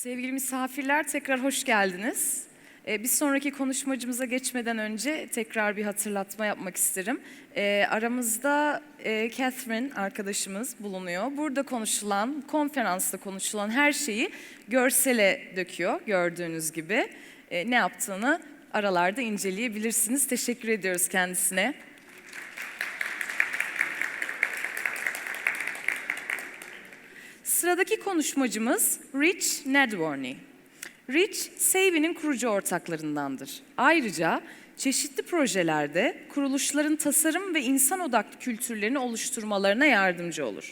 Sevgili misafirler, tekrar hoş geldiniz. Bir sonraki konuşmacımıza geçmeden önce tekrar bir hatırlatma yapmak isterim. Aramızda Catherine arkadaşımız bulunuyor. Burada konuşulan, konferansta konuşulan her şeyi görsele döküyor gördüğünüz gibi. Ne yaptığını aralarda inceleyebilirsiniz. Teşekkür ediyoruz kendisine. Sıradaki konuşmacımız Rich Nadworny. Rich, Save'nin kurucu ortaklarındandır. Ayrıca çeşitli projelerde kuruluşların tasarım ve insan odaklı kültürlerini oluşturmalarına yardımcı olur.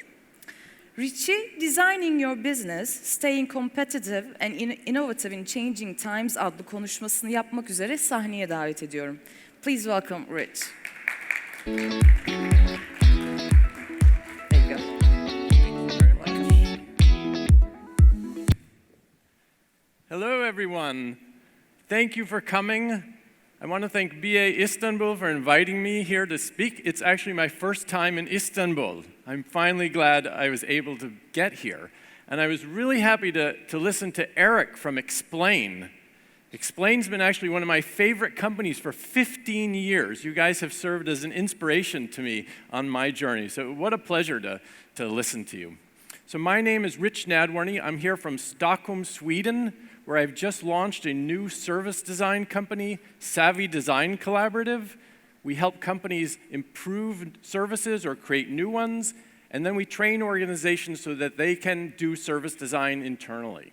Rich'i Designing Your Business, Staying Competitive and Innovative in Changing Times adlı konuşmasını yapmak üzere sahneye davet ediyorum. Please welcome Rich. Hello, everyone. Thank you for coming. I want to thank BA Istanbul for inviting me here to speak. It's actually my first time in Istanbul. I'm finally glad I was able to get here. And I was really happy to listen to Eric from Explain. Explain's been actually one of my favorite companies for 15 years. You guys have served as an inspiration to me on my journey. So what a pleasure to listen to you. So my name is Rich Nadworny. I'm here from Stockholm, Sweden, where I've just launched a new service design company, Savvy Design Collaborative. We help companies improve services or create new ones, and then we train organizations so that they can do service design internally.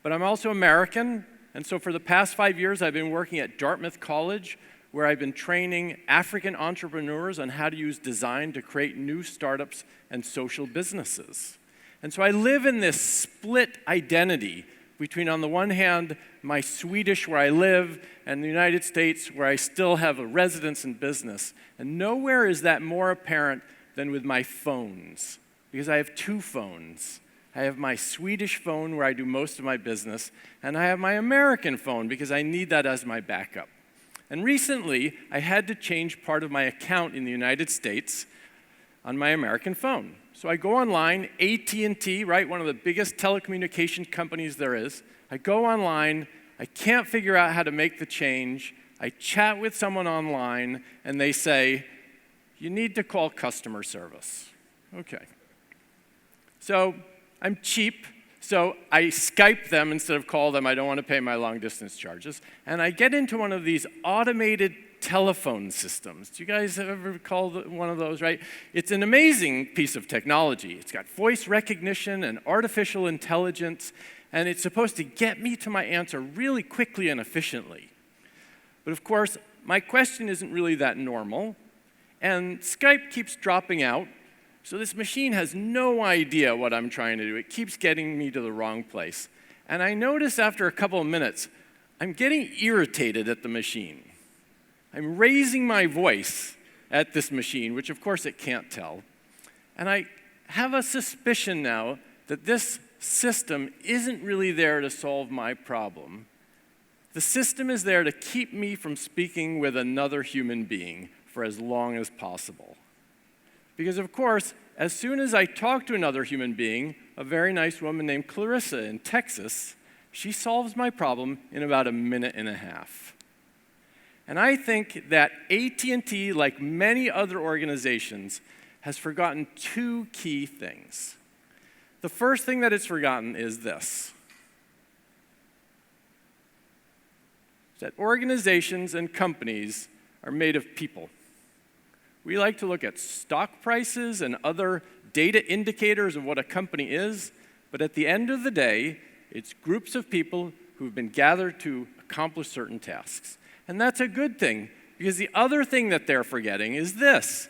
But I'm also American, and so for the past 5 years, I've been working at Dartmouth College, where I've been training African entrepreneurs on how to use design to create new startups and social businesses. And so I live in this split identity between, on the one hand, my Swedish, where I live, and the United States, where I still have a residence and business. And nowhere is that more apparent than with my phones, because I have two phones. I have my Swedish phone, where I do most of my business, and I have my American phone, because I need that as my backup. And recently, I had to change part of my account in the United States on my American phone. So I go online, AT&T, right, one of the biggest telecommunication companies there is. I go online, I can't figure out how to make the change. I chat with someone online, and they say, you need to call customer service. Okay. So I'm cheap, so I Skype them instead of call them. I don't want to pay my long-distance charges. And I get into one of these automated telephone systems. Do you guys ever called one of those, right? It's an amazing piece of technology. It's got voice recognition and artificial intelligence, and it's supposed to get me to my answer really quickly and efficiently. But of course, my question isn't really that normal, and Skype keeps dropping out, so this machine has no idea what I'm trying to do. It keeps getting me to the wrong place. And I notice after a couple of minutes, I'm getting irritated at the machine. I'm raising my voice at this machine, which of course it can't tell. And I have a suspicion now that this system isn't really there to solve my problem. The system is there to keep me from speaking with another human being for as long as possible. Because of course, as soon as I talk to another human being, a very nice woman named Clarissa in Texas, she solves my problem in about a minute and a half. And I think that AT&T, like many other organizations, has forgotten two key things. The first thing that it's forgotten is this: that organizations and companies are made of people. We like to look at stock prices and other data indicators of what a company is, but at the end of the day, it's groups of people who've been gathered to accomplish certain tasks. And that's a good thing, because the other thing that they're forgetting is this: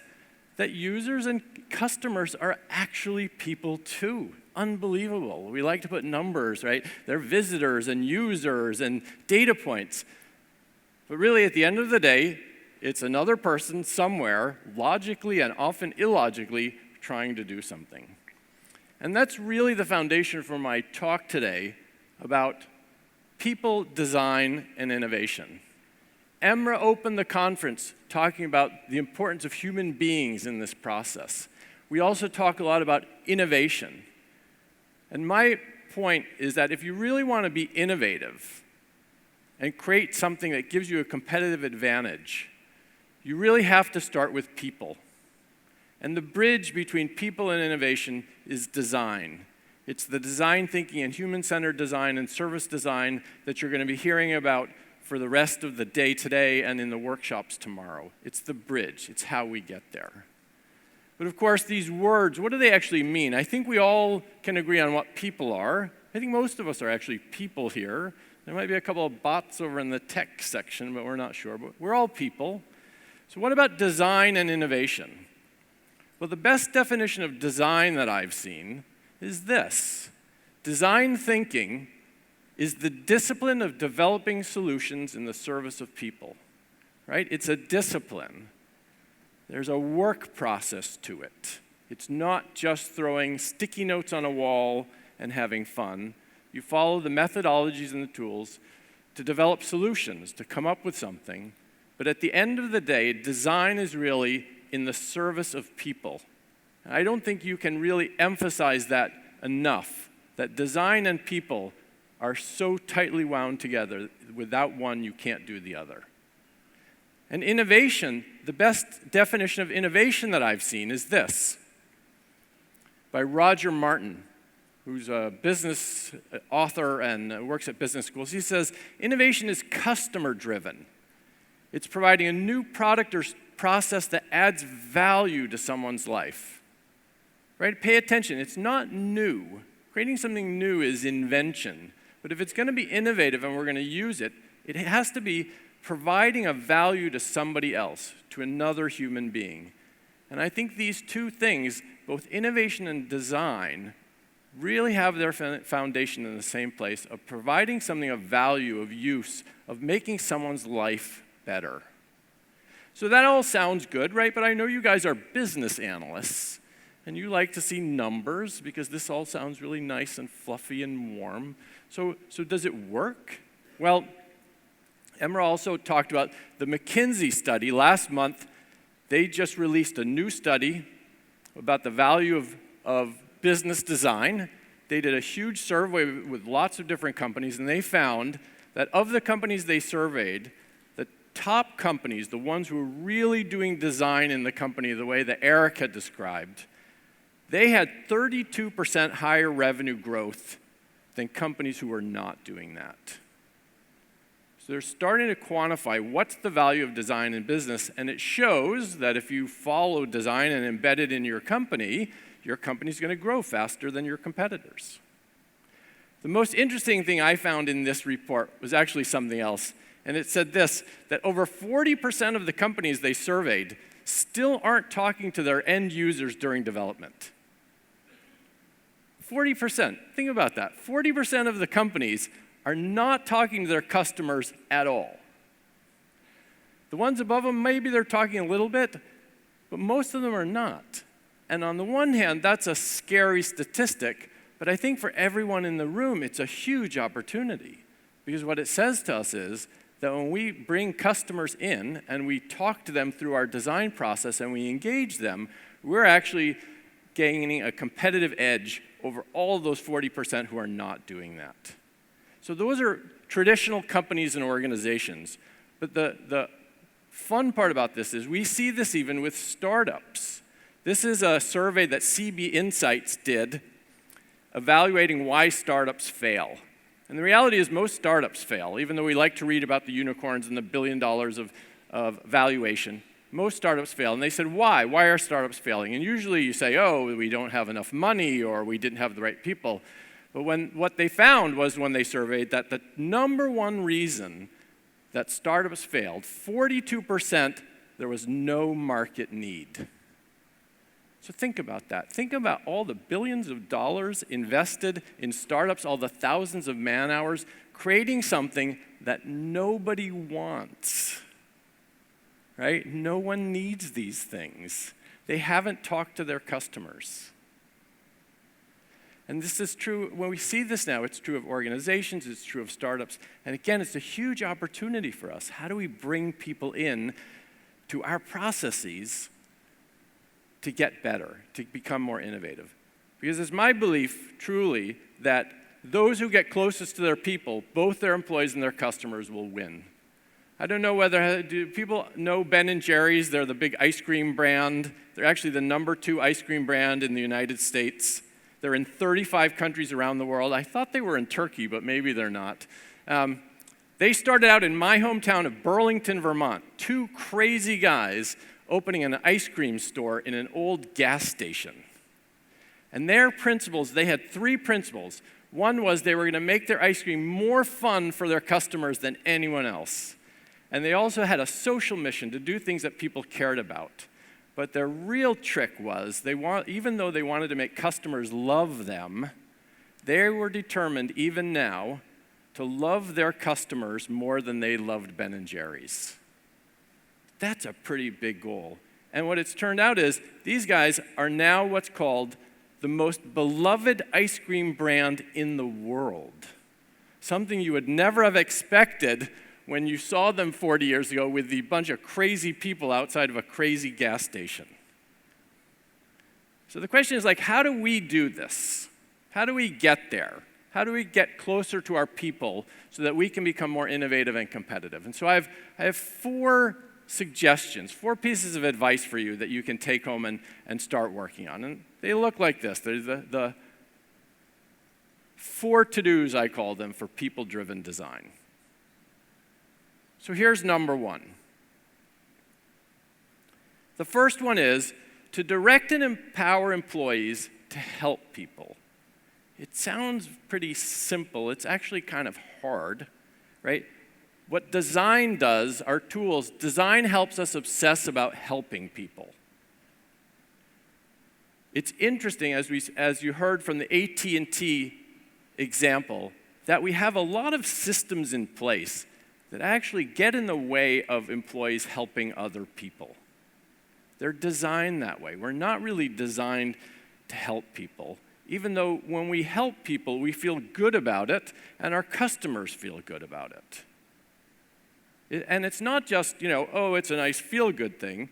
that users and customers are actually people too. Unbelievable. We like to put numbers, right? They're visitors and users and data points. But really, at the end of the day, it's another person somewhere, logically and often illogically, trying to do something. And that's really the foundation for my talk today about people, design, and innovation. Emra opened the conference talking about the importance of human beings in this process. We also talk a lot about innovation. And my point is that if you really want to be innovative and create something that gives you a competitive advantage, you really have to start with people. And the bridge between people and innovation is design. It's the design thinking and human-centered design and service design that you're going to be hearing about for the rest of the day today and in the workshops tomorrow. It's the bridge. It's how we get there. But of course, these words, what do they actually mean? I think we all can agree on what people are. I think most of us are actually people here. There might be a couple of bots over in the tech section, but we're not sure. But we're all people. So what about design and innovation? Well, the best definition of design that I've seen is this. Design thinking is the discipline of developing solutions in the service of people, right? It's a discipline. There's a work process to it. It's not just throwing sticky notes on a wall and having fun. You follow the methodologies and the tools to develop solutions, to come up with something. But at the end of the day, design is really in the service of people. And I don't think you can really emphasize that enough, that design and people are so tightly wound together. Without one, you can't do the other. And innovation, the best definition of innovation that I've seen is this, by Roger Martin, who's a business author and works at business schools. He says, innovation is customer-driven. It's providing a new product or process that adds value to someone's life. Right? Pay attention. It's not new. Creating something new is invention. But if it's going to be innovative and we're going to use it, it has to be providing a value to somebody else, to another human being. And I think these two things, both innovation and design, really have their foundation in the same place of providing something of value, of use, of making someone's life better. So that all sounds good, right? But I know you guys are business analysts, and you like to see numbers because this all sounds really nice and fluffy and warm. So does it work? Well, Emma also talked about the McKinsey study. Last month, they just released a new study about the value of business design. They did a huge survey with lots of different companies, and they found that of the companies they surveyed, the top companies, the ones who were really doing design in the company the way that Eric had described, they had 32% higher revenue growth than companies who were not doing that. So they're starting to quantify what's the value of design in business, and it shows that if you follow design and embed it in your company's going to grow faster than your competitors. The most interesting thing I found in this report was actually something else, and it said this, that over 40% of the companies they surveyed still aren't talking to their end users during development. 40%. Think about that. 40% of the companies are not talking to their customers at all. The ones above them, maybe they're talking a little bit, but most of them are not. And on the one hand, that's a scary statistic, but I think for everyone in the room, it's a huge opportunity. Because what it says to us is that when we bring customers in and we talk to them through our design process and we engage them, we're actually gaining a competitive edge over all those 40% who are not doing that. So those are traditional companies and organizations. But the fun part about this is we see this even with startups. This is a survey that CB Insights did evaluating why startups fail. And the reality is most startups fail, even though we like to read about the unicorns and the $1 billion of valuation. Most startups fail. And they said, why? Why are startups failing? And usually you say, oh, we don't have enough money or we didn't have the right people. But what they found was when they surveyed that the number one reason that startups failed, 42%, there was no market need. So think about that. Think about all the billions of dollars invested in startups, all the thousands of man hours, creating something that nobody wants. Right? No one needs these things. They haven't talked to their customers. And this is true, when we see this now, it's true of organizations, it's true of startups. And again, it's a huge opportunity for us. How do we bring people in to our processes to get better, to become more innovative? Because it's my belief, truly, that those who get closest to their people, both their employees and their customers, will win. I don't know do people know Ben & Jerry's? They're the big ice cream brand. They're actually the #2 ice cream brand in the United States. They're in 35 countries around the world. I thought they were in Turkey, but maybe they're not. They started out in my hometown of Burlington, Vermont. 2 crazy guys opening an ice cream store in an old gas station. And their principles, they had 3 principles. One was they were going to make their ice cream more fun for their customers than anyone else. And they also had a social mission to do things that people cared about. But their real trick was, even though they wanted to make customers love them, they were determined, even now, to love their customers more than they loved Ben & Jerry's. That's a pretty big goal. And what it's turned out is, these guys are now what's called the most beloved ice cream brand in the world. Something you would never have expected when you saw them 40 years ago with the bunch of crazy people outside of a crazy gas station. So the question is, how do we do this? How do we get there? How do we get closer to our people so that we can become more innovative and competitive? And so I have 4 suggestions, 4 pieces of advice for you that you can take home and start working on. And they look like this. They're the 4 to-dos, I call them, for people-driven design. So here's number 1. The first one is to direct and empower employees to help people. It sounds pretty simple. It's actually kind of hard, right? What design does, our tools, design helps us obsess about helping people. It's interesting, as you heard from the AT&T example, that we have a lot of systems in place that actually get in the way of employees helping other people. They're designed that way. We're not really designed to help people, even though when we help people, we feel good about it, and our customers feel good about it. And it's not just, it's a nice feel-good thing.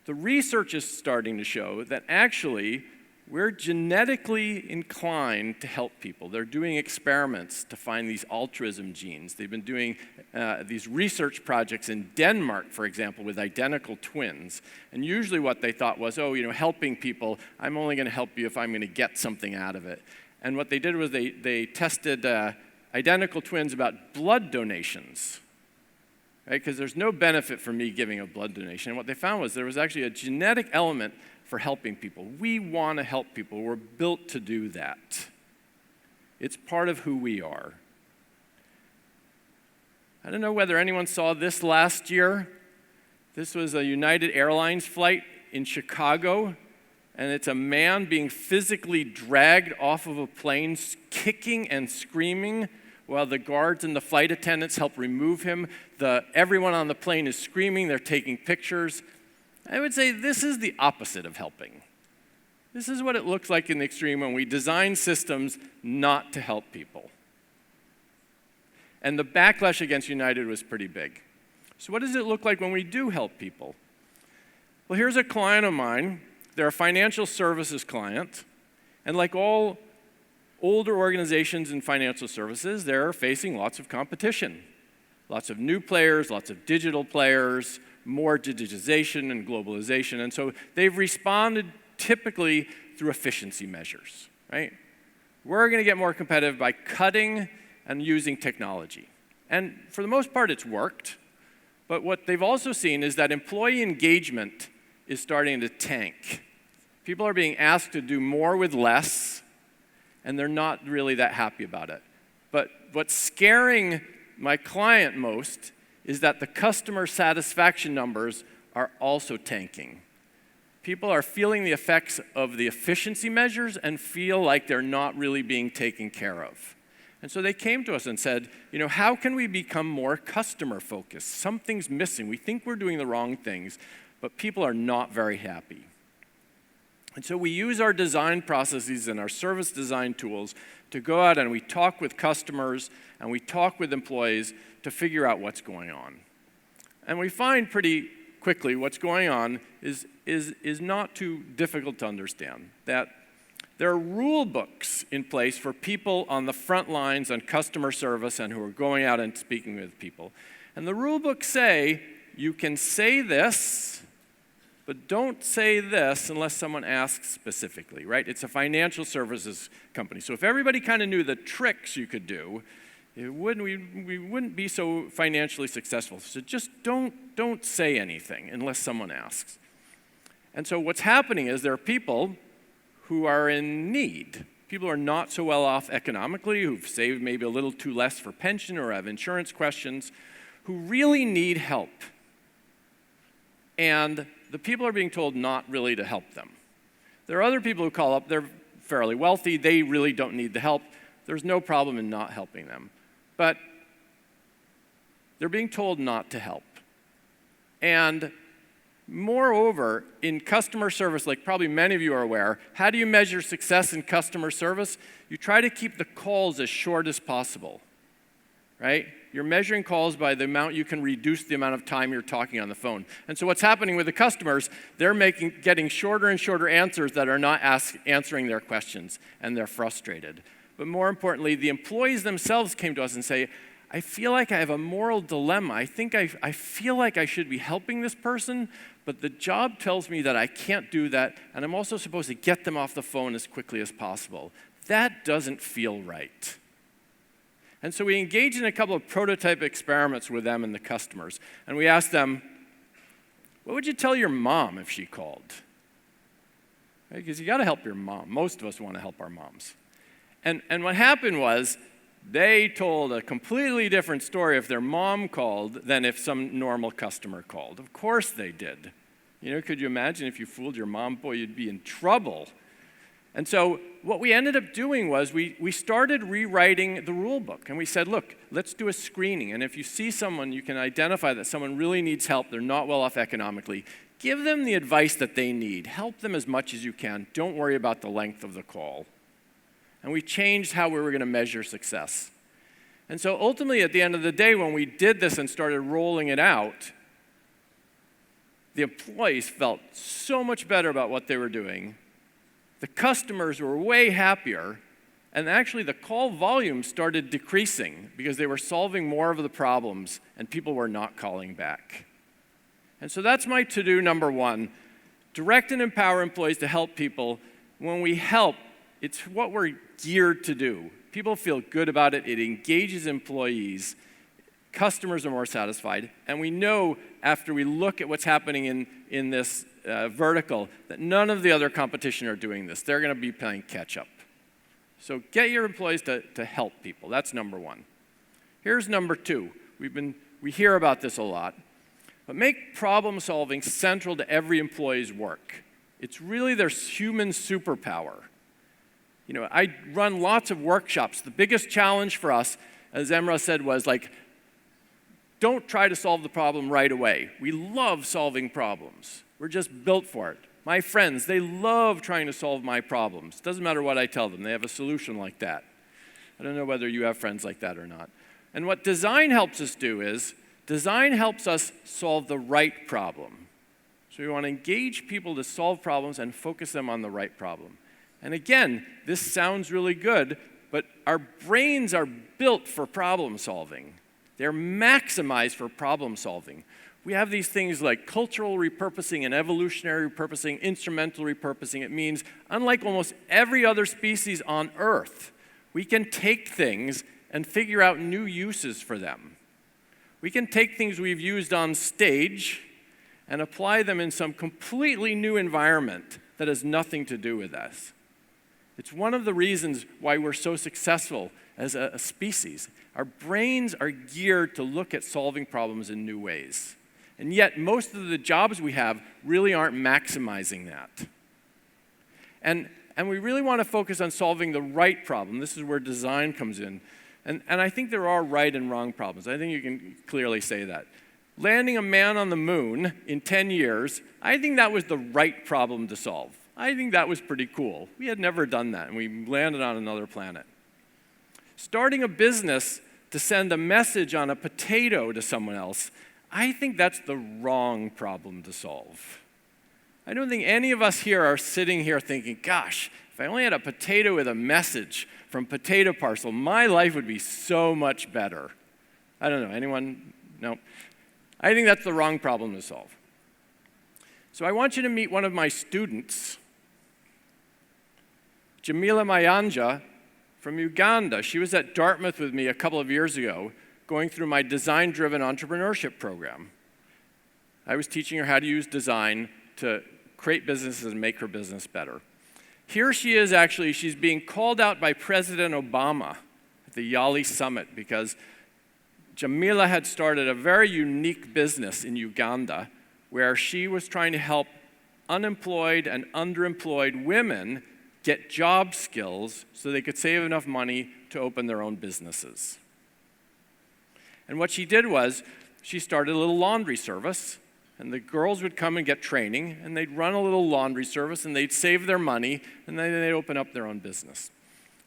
The research is starting to show that actually we're genetically inclined to help people. They're doing experiments to find these altruism genes. They've been doing these research projects in Denmark, for example, with identical twins. And usually what they thought was, helping people, I'm only going to help you if I'm going to get something out of it. And what they did was they tested identical twins about blood donations. Right? Because there's no benefit for me giving a blood donation. And what they found was there was actually a genetic element for helping people. We want to help people. We're built to do that. It's part of who we are. I don't know whether anyone saw this last year. This was a United Airlines flight in Chicago, and it's a man being physically dragged off of a plane, kicking and screaming, while the guards and the flight attendants help remove him. Everyone on the plane is screaming. They're taking pictures. I would say this is the opposite of helping. This is what it looks like in the extreme when we design systems not to help people. And the backlash against United was pretty big. So what does it look like when we do help people? Well, here's a client of mine. They're a financial services client. And like all older organizations in financial services, they're facing lots of competition. Lots of new players, lots of digital players, more digitization and globalization. And so they've responded typically through efficiency measures, right? We're going to get more competitive by cutting and using technology. And for the most part, it's worked. But what they've also seen is that employee engagement is starting to tank. People are being asked to do more with less, and they're not really that happy about it. But what's scaring my client most is that the customer satisfaction numbers are also tanking. People are feeling the effects of the efficiency measures and feel like they're not really being taken care of. And so they came to us and said, how can we become more customer focused? Something's missing. We think we're doing the wrong things, but people are not very happy. And so we use our design processes and our service design tools to go out and we talk with customers and we talk with employees to figure out what's going on. And we find pretty quickly what's going on is not too difficult to understand. That There are rule books in place for people on the front lines on customer service and who are going out and speaking with people. And the rule books say, you can say this, but don't say this unless someone asks specifically, right? It's a financial services company. So if everybody kind of knew the tricks you could do, we wouldn't be so financially successful. So just don't say anything unless someone asks. And so what's happening is there are people who are in need. People who are not so well off economically, who've saved maybe a little too less for pension or have insurance questions, who really need help. And the people are being told not really to help them. There are other people who call up, they're fairly wealthy, they really don't need the help. There's no problem in not helping them. But they're being told not to help. And moreover, in customer service, like probably many of you are aware, how do you measure success in customer service? You try to keep the calls as short as possible, right? You're measuring calls by the amount you can reduce the amount of time you're talking on the phone. And so what's happening with the customers, they're getting shorter and shorter answers that are not answering their questions, and they're frustrated. But more importantly, the employees themselves came to us and say, I feel like I have a moral dilemma. I feel like I should be helping this person, but the job tells me that I can't do that, and I'm also supposed to get them off the phone as quickly as possible. That doesn't feel right. And so we engaged in a couple of prototype experiments with them and the customers, and we asked them, what would you tell your mom if she called? Right? Because you got to help your mom. Most of us want to help our moms. And what happened was, they told a completely different story if their mom called than if some normal customer called. Of course they did. Could you imagine if you fooled your mom? Boy, you'd be in trouble. And so what we ended up doing was we started rewriting the rule book. And we said, look, let's do a screening. And if you see someone, you can identify that someone really needs help, they're not well off economically, give them the advice that they need. Help them as much as you can. Don't worry about the length of the call. And we changed how we were going to measure success. And so ultimately, at the end of the day, when we did this and started rolling it out, the employees felt so much better about what they were doing. The customers were way happier. And actually, the call volume started decreasing because they were solving more of the problems and people were not calling back. And so that's my to-do number one. Direct and empower employees to help people. When we help, it's what we're geared to do. People feel good about it. It engages employees. Customers are more satisfied. And we know after we look at what's happening in this vertical that none of the other competition are doing this. They're going to be playing catch up. So get your employees to help people. That's number one. Here's number two. We hear about this a lot. But make problem solving central to every employee's work. It's really their human superpower. I run lots of workshops. The biggest challenge for us, as Emra said, was don't try to solve the problem right away. We love solving problems. We're just built for it. My friends, they love trying to solve my problems. Doesn't matter what I tell them. They have a solution like that. I don't know whether you have friends like that or not. And what design helps us do is, design helps us solve the right problem. So we want to engage people to solve problems and focus them on the right problem. And again, this sounds really good, but our brains are built for problem solving. They're maximized for problem solving. We have these things like cultural repurposing and evolutionary repurposing, instrumental repurposing. It means, unlike almost every other species on Earth, we can take things and figure out new uses for them. We can take things we've used on stage and apply them in some completely new environment that has nothing to do with us. It's one of the reasons why we're so successful as a species. Our brains are geared to look at solving problems in new ways. And yet, most of the jobs we have really aren't maximizing that. And we really want to focus on solving the right problem. This is where design comes in. And I think there are right and wrong problems. I think you can clearly say that. Landing a man on the moon in 10 years, I think that was the right problem to solve. I think that was pretty cool. We had never done that, and we landed on another planet. Starting a business to send a message on a potato to someone else, I think that's the wrong problem to solve. I don't think any of us here are sitting here thinking, gosh, If I only had a potato with a message from Potato Parcel, my life would be so much better. I don't know, anyone? No. I think that's the wrong problem to solve. So I want you to meet one of my students, Jamila Mayanja from Uganda. She was at Dartmouth with me a couple of years ago, going through my design-driven entrepreneurship program. I was teaching her how to use design to create businesses and make her business better. Here she is actually, she's being called out by President Obama at the Yali Summit because Jamila had started a very unique business in Uganda where she was trying to help unemployed and underemployed women get job skills so they could save enough money to open their own businesses. And what she did was she started a little laundry service, and the girls would come and get training, and they'd run a little laundry service, and they'd save their money, and then they'd open up their own business.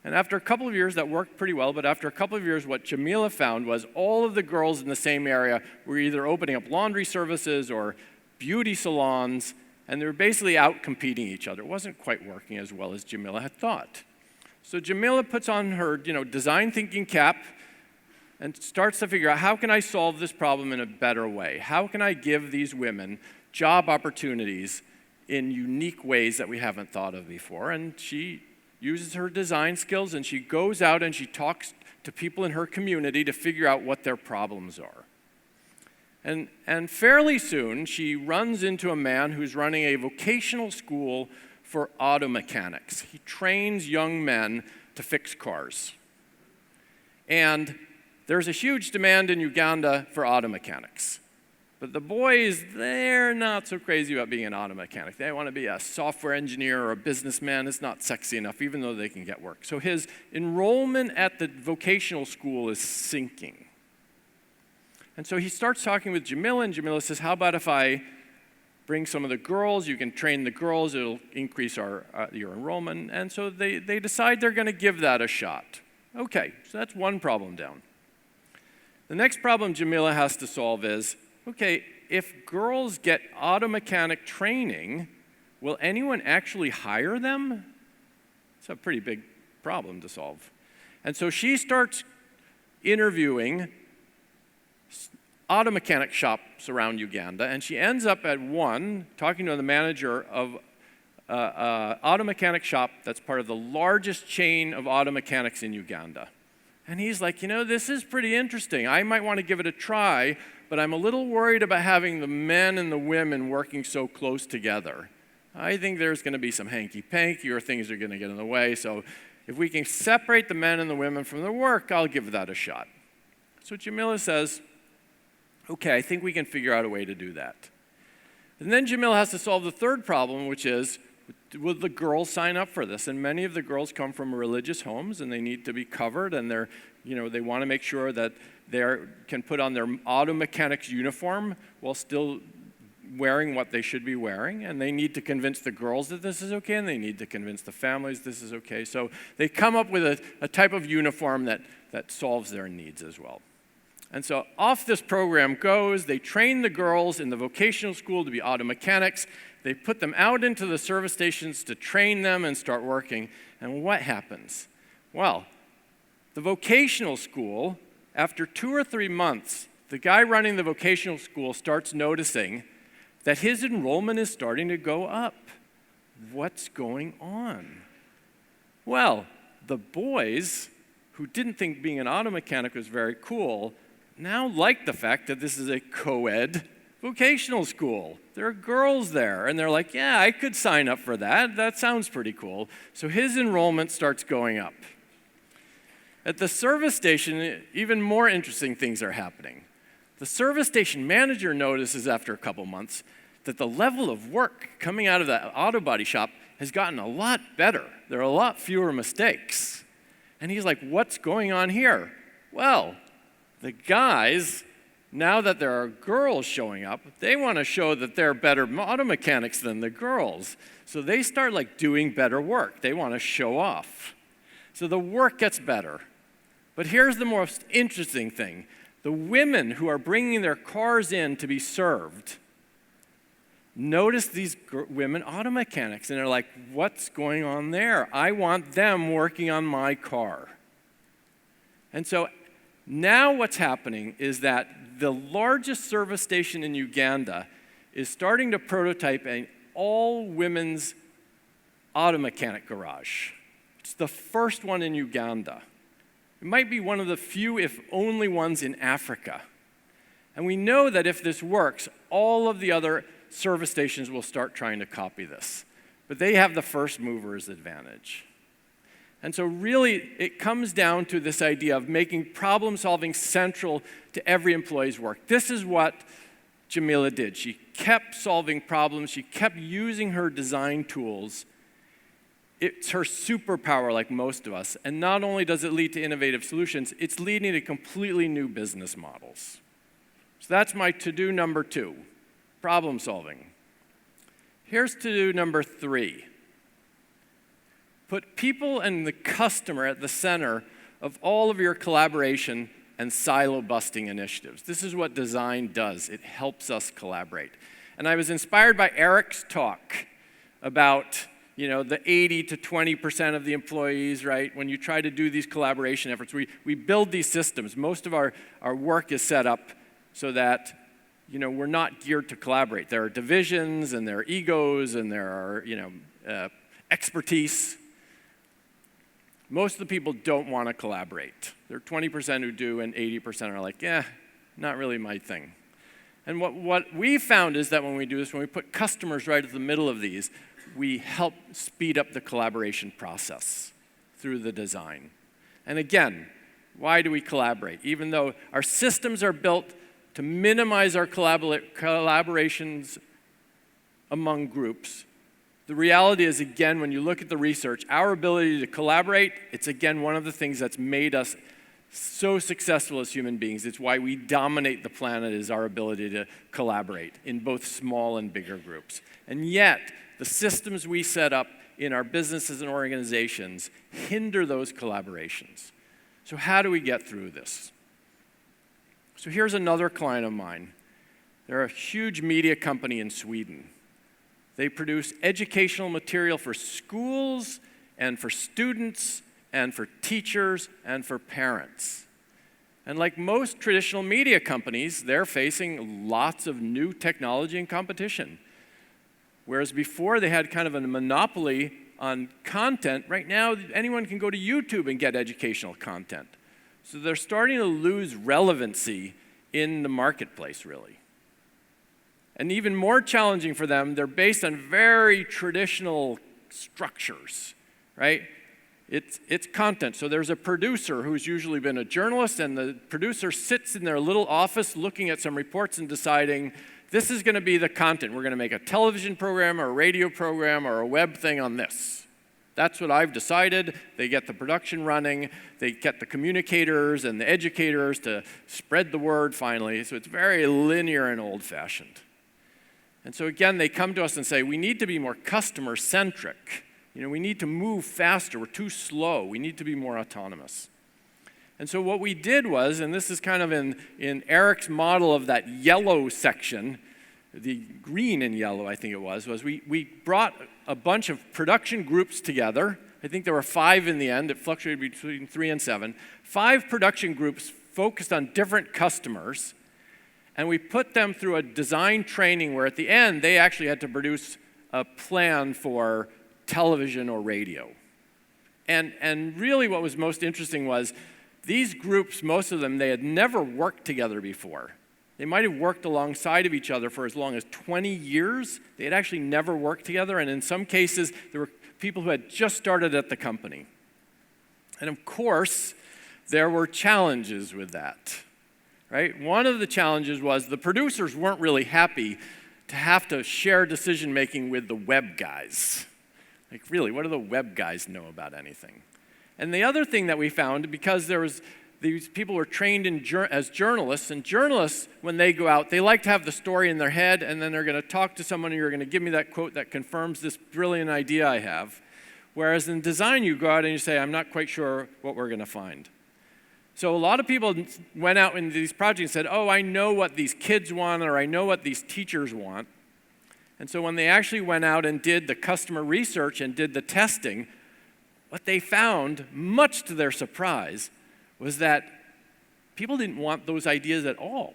And after a couple of years, that worked pretty well, but after a couple of years, what Jamila found was all of the girls in the same area were either opening up laundry services or beauty salons, and they were basically out competing each other. It wasn't quite working as well as Jamila had thought. So Jamila puts on her, design thinking cap and starts to figure out, how can I solve this problem in a better way? How can I give these women job opportunities in unique ways that we haven't thought of before? And she uses her design skills, and she goes out and she talks to people in her community to figure out what their problems are. And fairly soon, she runs into a man who's running a vocational school for auto mechanics. He trains young men to fix cars. And there's a huge demand in Uganda for auto mechanics. But the boys, they're not so crazy about being an auto mechanic. They want to be a software engineer or a businessman. It's not sexy enough, even though they can get work. So his enrollment at the vocational school is sinking. And so he starts talking with Jamila, and Jamila says, how about if I bring some of the girls? You can train the girls. It'll increase your enrollment. And so they decide they're going to give that a shot. Okay, so that's one problem down. The next problem Jamila has to solve is, okay, if girls get auto mechanic training, will anyone actually hire them? It's a pretty big problem to solve. And so she starts interviewing auto mechanic shops around Uganda, and she ends up at one, talking to the manager of auto mechanic shop that's part of the largest chain of auto mechanics in Uganda. And he's like, this is pretty interesting. I might want to give it a try, but I'm a little worried about having the men and the women working so close together. I think there's going to be some hanky-panky or things are going to get in the way. So if we can separate the men and the women from the work, I'll give that a shot. So Jamila says, okay, I think we can figure out a way to do that. And then Jamila has to solve the third problem, which is, will the girls sign up for this? And many of the girls come from religious homes, and they need to be covered, and they want to make sure that they can put on their auto mechanics uniform while still wearing what they should be wearing, and they need to convince the girls that this is okay, and they need to convince the families this is okay. So they come up with a type of uniform that solves their needs as well. And so off this program goes. They train the girls in the vocational school to be auto mechanics. They put them out into the service stations to train them and start working. And what happens? Well, the vocational school, after 2 or 3 months, the guy running the vocational school starts noticing that his enrollment is starting to go up. What's going on? Well, the boys, who didn't think being an auto mechanic was very cool, now like the fact that this is a co-ed vocational school. There are girls there, and they're like, yeah, I could sign up for that. That sounds pretty cool. So his enrollment starts going up. At the service station, even more interesting things are happening. The service station manager notices after a couple months that the level of work coming out of the auto body shop has gotten a lot better. There are a lot fewer mistakes. And he's like, what's going on here? Well, the guys, now that there are girls showing up, they want to show that they're better auto mechanics than the girls. So they start doing better work. They want to show off. So the work gets better. But here's the most interesting thing. The women who are bringing their cars in to be served notice these women auto mechanics, and they're like, what's going on there? I want them working on my car. And so now what's happening is that the largest service station in Uganda is starting to prototype an all-women's auto mechanic garage. It's the first one in Uganda. It might be one of the few, if only ones, in Africa. And we know that if this works, all of the other service stations will start trying to copy this. But they have the first mover's advantage. And so really, it comes down to this idea of making problem solving central to every employee's work. This is what Jamila did. She kept solving problems. She kept using her design tools. It's her superpower, like most of us. And not only does it lead to innovative solutions, it's leading to completely new business models. So that's my to-do number 2, problem solving. Here's to-do number 3. Put people and the customer at the center of all of your collaboration and silo-busting initiatives. This is what design does. It helps us collaborate. And I was inspired by Eric's talk about, the 80 to 20% of the employees, right? When you try to do these collaboration efforts, we build these systems. Most of our work is set up so that, we're not geared to collaborate. There are divisions, and there are egos, and there are, expertise. Most of the people don't want to collaborate. There are 20% who do, and 80% are like, not really my thing. And what we found is that when we do this, when we put customers right at the middle of these, we help speed up the collaboration process through the design. And again, why do we collaborate? Even though our systems are built to minimize our collaborations among groups, the reality is, again, when you look at the research, our ability to collaborate, it's again one of the things that's made us so successful as human beings. It's why we dominate the planet, is our ability to collaborate in both small and bigger groups. And yet, the systems we set up in our businesses and organizations hinder those collaborations. So how do we get through this? So here's another client of mine. They're a huge media company in Sweden. They produce educational material for schools and for students and for teachers and for parents. And like most traditional media companies, they're facing lots of new technology and competition. Whereas before they had kind of a monopoly on content, right now anyone can go to YouTube and get educational content. So they're starting to lose relevancy in the marketplace, really. And even more challenging for them, they're based on very traditional structures, right? It's content. So there's a producer who's usually been a journalist, and the producer sits in their little office looking at some reports and deciding, this is going to be the content. We're going to make a television program or a radio program or a web thing on this. That's what I've decided. They get the production running. They get the communicators and the educators to spread the word finally. So it's very linear and old-fashioned. And so again, they come to us and say, we need to be more customer-centric. We need to move faster. We're too slow. We need to be more autonomous. And so what we did was, and this is kind of in Eric's model of that yellow section, the green and yellow, I think it was we brought a bunch of production groups together. I think there were 5 in the end. It fluctuated between 3 and 7. 5 production groups focused on different customers. And we put them through a design training where at the end, they actually had to produce a plan for television or radio. And really what was most interesting was these groups, most of them, they had never worked together before. They might have worked alongside of each other for as long as 20 years. They had actually never worked together. And in some cases, there were people who had just started at the company. And of course, there were challenges with that. Right? One of the challenges was the producers weren't really happy to have to share decision-making with the web guys. Like, really, what do the web guys know about anything? And the other thing that we found, because these people were trained as journalists, and journalists, when they go out, they like to have the story in their head, and then they're going to talk to someone, and you're going to give me that quote that confirms this brilliant idea I have. Whereas in design, you go out and you say, I'm not quite sure what we're going to find. So a lot of people went out in these projects and said, oh, I know what these kids want, or I know what these teachers want. And so when they actually went out and did the customer research and did the testing, what they found, much to their surprise, was that people didn't want those ideas at all.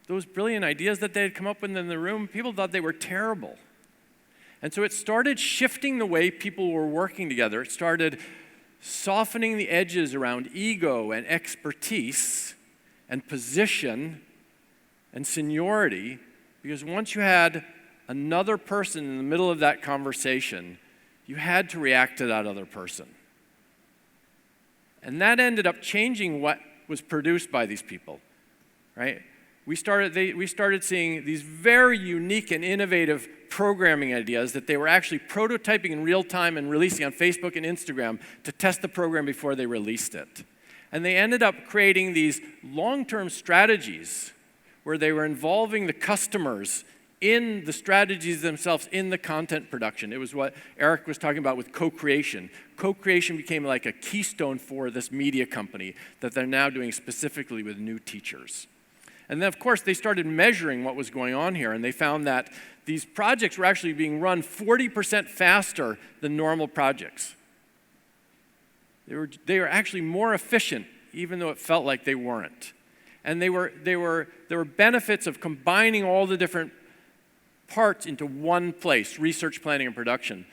Those brilliant ideas that they had come up with in the room, people thought they were terrible. And so it started shifting the way people were working together. It started softening the edges around ego and expertise and position and seniority, because once you had another person in the middle of that conversation, you had to react to that other person. And that ended up changing what was produced by these people, right? We started seeing these very unique and innovative programming ideas that they were actually prototyping in real time and releasing on Facebook and Instagram to test the program before they released it. And they ended up creating these long-term strategies where they were involving the customers in the strategies themselves, in the content production. It was what Eric was talking about with co-creation. Co-creation became like a keystone for this media company that they're now doing specifically with new teachers. And then, of course, they started measuring what was going on here, and they found that these projects were actually being run 40% faster than normal projects. They were actually more efficient, even though it felt like they weren't. And there were benefits of combining all the different parts into one place, research, planning, and production.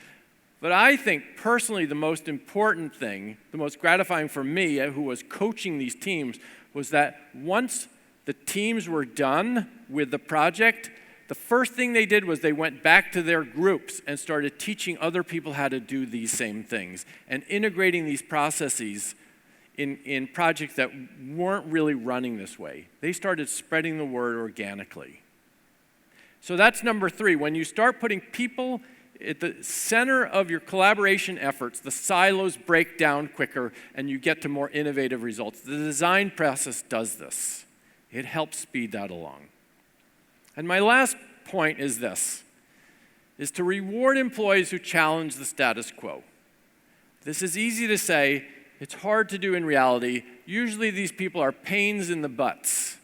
But I think personally the most important thing, the most gratifying for me, who was coaching these teams, was that once the teams were done with the project, the first thing they did was they went back to their groups and started teaching other people how to do these same things and integrating these processes in projects that weren't really running this way. They started spreading the word organically. So that's number 3. When you start putting people at the center of your collaboration efforts, the silos break down quicker and you get to more innovative results. The design process does this. It helps speed that along. And my last point is this, is to reward employees who challenge the status quo. This is easy to say, it's hard to do in reality. Usually these people are pains in the butts.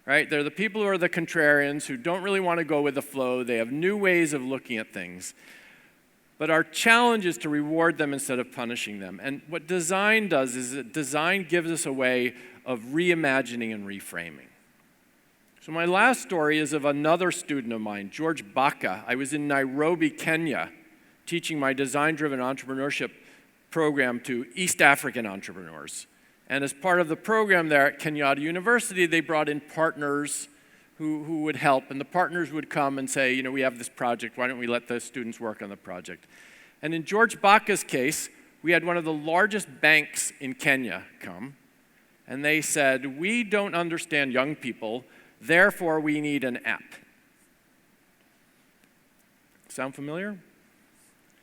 Right? They're the people who are the contrarians, who don't really want to go with the flow. They have new ways of looking at things. But our challenge is to reward them instead of punishing them. And what design does is that design gives us a way of reimagining and reframing. So my last story is of another student of mine, George Baka. I was in Nairobi, Kenya, teaching my design-driven entrepreneurship program to East African entrepreneurs. And as part of the program there at Kenyatta University, they brought in partners who would help. And the partners would come and say, we have this project. Why don't we let the students work on the project? And in George Baka's case, we had one of the largest banks in Kenya come. And they said, we don't understand young people, therefore we need an app. Sound familiar?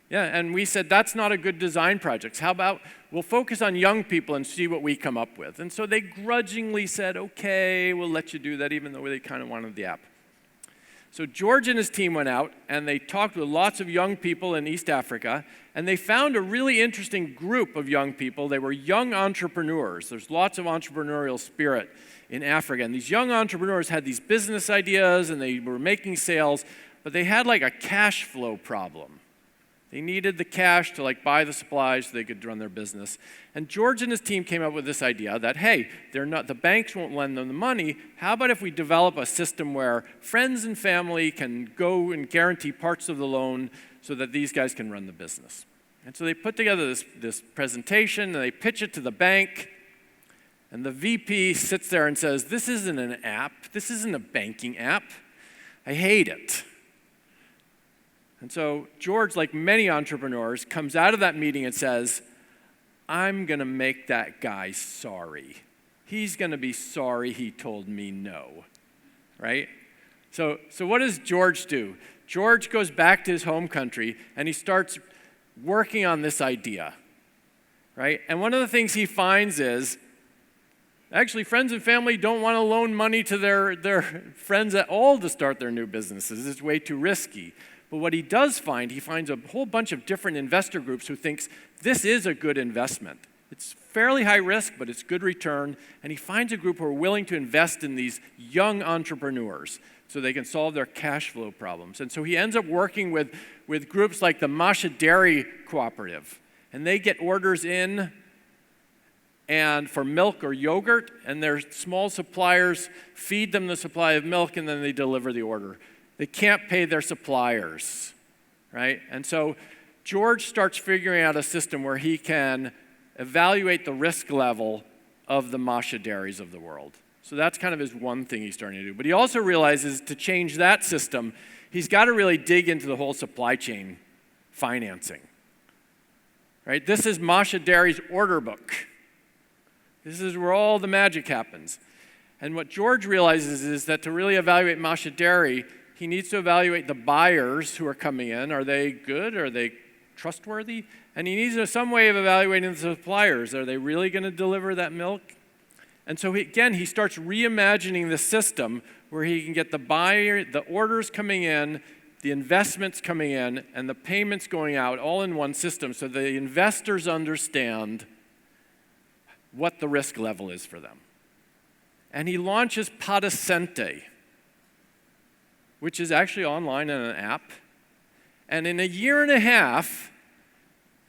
Yeah, and we said, that's not a good design project. How about we'll focus on young people and see what we come up with? And so they grudgingly said, okay, we'll let you do that, even though they kind of wanted the app. So George and his team went out, and they talked with lots of young people in East Africa, and they found a really interesting group of young people. They were young entrepreneurs. There's lots of entrepreneurial spirit in Africa, and these young entrepreneurs had these business ideas, and they were making sales, but they had like a cash flow problem. They needed the cash to buy the supplies so they could run their business. And George and his team came up with this idea that, hey, the banks won't lend them the money. How about if we develop a system where friends and family can go and guarantee parts of the loan so that these guys can run the business? And so they put together this presentation, and they pitch it to the bank. And the VP sits there and says, this isn't an app. This isn't a banking app. I hate it. And so George, like many entrepreneurs, comes out of that meeting and says, I'm going to make that guy sorry. He's going to be sorry he told me no, right? So what does George do? George goes back to his home country, and he starts working on this idea, right? And one of the things he finds is, actually, friends and family don't want to loan money to their friends at all to start their new businesses. It's way too risky. But what he does find, he finds a whole bunch of different investor groups who thinks this is a good investment. It's fairly high risk, but it's good return. And he finds a group who are willing to invest in these young entrepreneurs. so they can solve their cash flow problems. And so he ends up working with groups like the Masha Dairy Cooperative. And they get orders in and for milk or yogurt, and their small suppliers feed them the supply of milk, and then they deliver the order. They can't pay their suppliers, right? And so George starts figuring out a system where he can evaluate the risk level of the Masha dairies of the world. So that's kind of his one thing he's starting to do. But he also realizes to change that system, he's got to really dig into the whole supply chain financing. Right? This is Masha Dairy's order book. This is where all the magic happens. And what George realizes is that to really evaluate Masha Dairy, he needs to evaluate the buyers who are coming in. Are they good? Are they trustworthy? And he needs some way of evaluating the suppliers. Are they really going to deliver that milk? And so he starts reimagining the system where he can get the buyer, the orders coming in, the investments coming in, and the payments going out all in one system so the investors understand what the risk level is for them. And he launches Padasente, which is actually online in an app. And in a year and a half,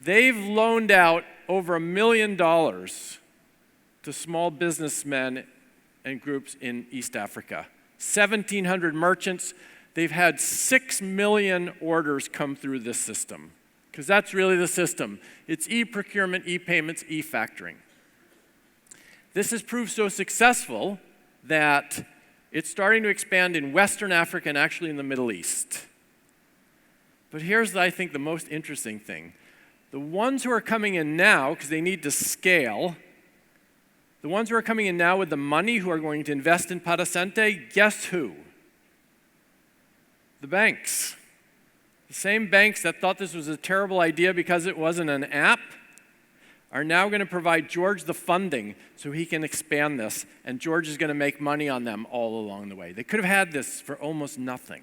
they've loaned out over $1 million to small businessmen and groups in East Africa. 1,700 merchants. They've had 6 million orders come through this system, because that's really the system. It's e-procurement, e-payments, e-factoring. This has proved so successful that it's starting to expand in Western Africa and actually in the Middle East. But here's, I think, the most interesting thing. The ones who are coming in now, because they need to scale, the ones who are coming in now with the money who are going to invest in Padasente, guess who? The banks. The same banks that thought this was a terrible idea because it wasn't an app are now going to provide George the funding so he can expand this, and George is going to make money on them all along the way. They could have had this for almost nothing,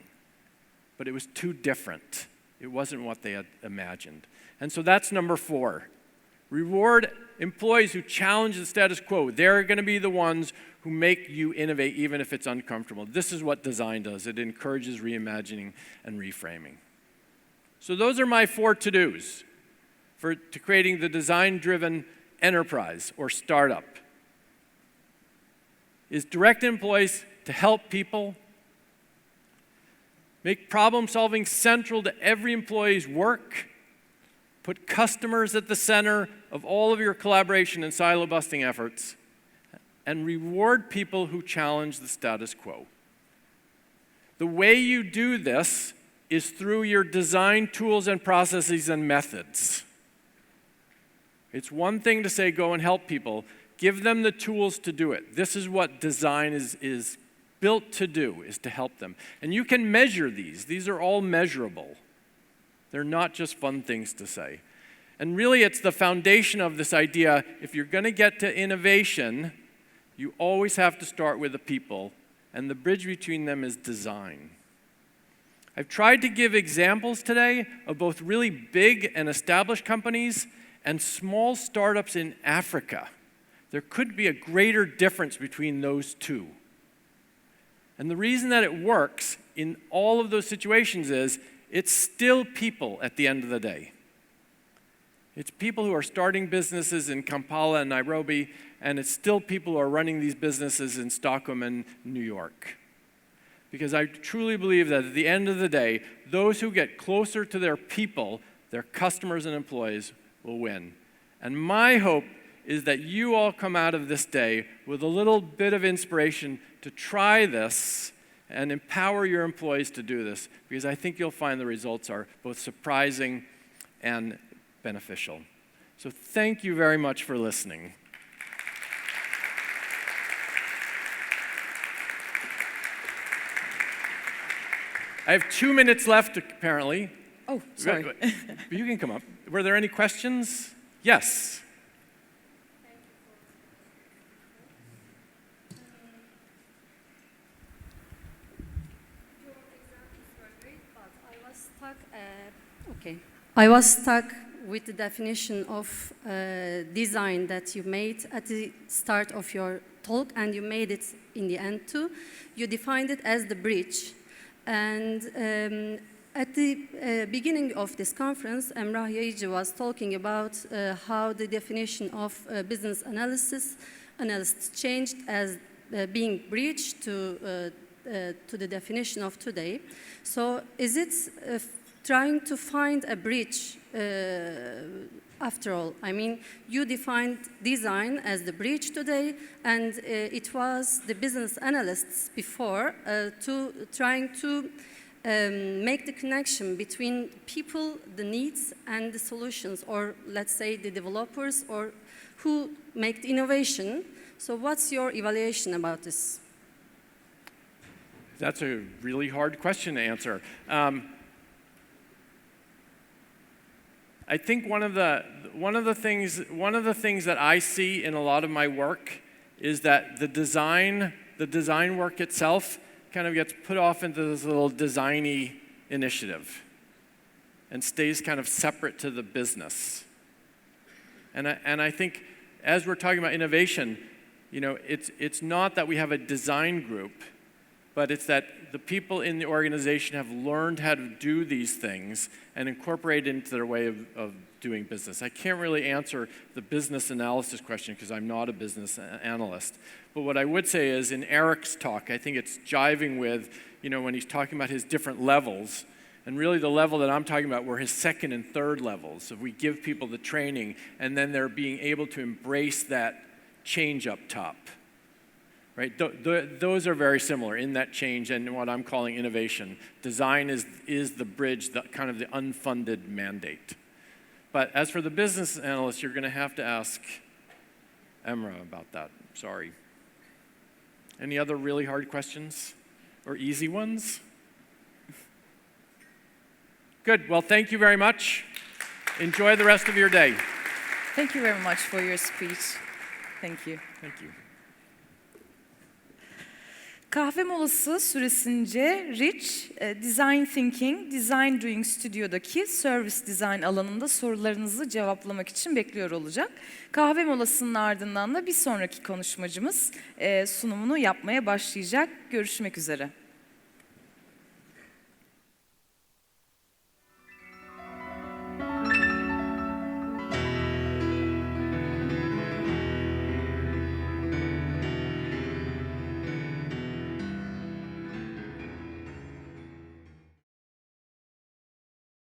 but it was too different. It wasn't what they had imagined. And so that's number 4. Reward employees who challenge the status quo. They're going to be the ones who make you innovate even if it's uncomfortable. This is what design does. It encourages reimagining and reframing. So those are my 4 to-dos to creating the design-driven enterprise or startup. Is direct employees to help people, make problem-solving central to every employee's work, put customers at the center of all of your collaboration and silo-busting efforts, and reward people who challenge the status quo. The way you do this is through your design tools and processes and methods. It's one thing to say, go and help people. Give them the tools to do it. This is what design is built to do, is to help them. And you can measure these. These are all measurable. They're not just fun things to say. And really, it's the foundation of this idea, if you're going to get to innovation, you always have to start with the people, and the bridge between them is design. I've tried to give examples today of both really big and established companies and small startups in Africa. There could be a greater difference between those two. And the reason that it works in all of those situations is it's still people at the end of the day. It's people who are starting businesses in Kampala and Nairobi, and it's still people who are running these businesses in Stockholm and New York. Because I truly believe that at the end of the day, those who get closer to their people, their customers and employees, will win. And my hope is that you all come out of this day with a little bit of inspiration to try this and empower your employees to do this, because I think you'll find the results are both surprising and beneficial. So thank you very much for listening. I have 2 minutes left, apparently. Oh, sorry. You can come up. Were there any questions? Yes. I was stuck with the definition of design that you made at the start of your talk, and you made it in the end too. You defined it as the bridge. And at the beginning of this conference, Emrah Yayıcı was talking about how the definition of business analysts changed as being bridge to the definition of today. So is it trying to find a bridge after all? I mean, you defined design as the bridge today, and it was the business analysts before trying to make the connection between people, the needs, and the solutions, or let's say the developers, or who make the innovation. So what's your evaluation about this? That's a really hard question to answer. I think one of the things that I see in a lot of my work is that the design work itself kind of gets put off into this little designy initiative and stays kind of separate to the business. And I think as we're talking about innovation, you know, it's not that we have a design group, but it's that the people in the organization have learned how to do these things and incorporate it into their way of doing business. I can't really answer the business analysis question because I'm not a business analyst. But what I would say is in Eric's talk, I think it's jiving with, you know, when he's talking about his different levels, and really the level that I'm talking about were his second and third levels. So we give people the training, and then they're being able to embrace that change up top. Right? Those are very similar in that change and what I'm calling innovation. Design is the bridge, kind of the unfunded mandate. But as for the business analyst, you're going to have to ask Emrah about that. Sorry. Any other really hard questions or easy ones? Good. Well, thank you very much. Enjoy the rest of your day. Thank you very much for your speech. Thank you. Thank you. Kahve molası süresince Rich, Design Thinking, Design Doing Studio'daki Service Design alanında sorularınızı cevaplamak için bekliyor olacak. Kahve molasının ardından da bir sonraki konuşmacımız sunumunu yapmaya başlayacak. Görüşmek üzere.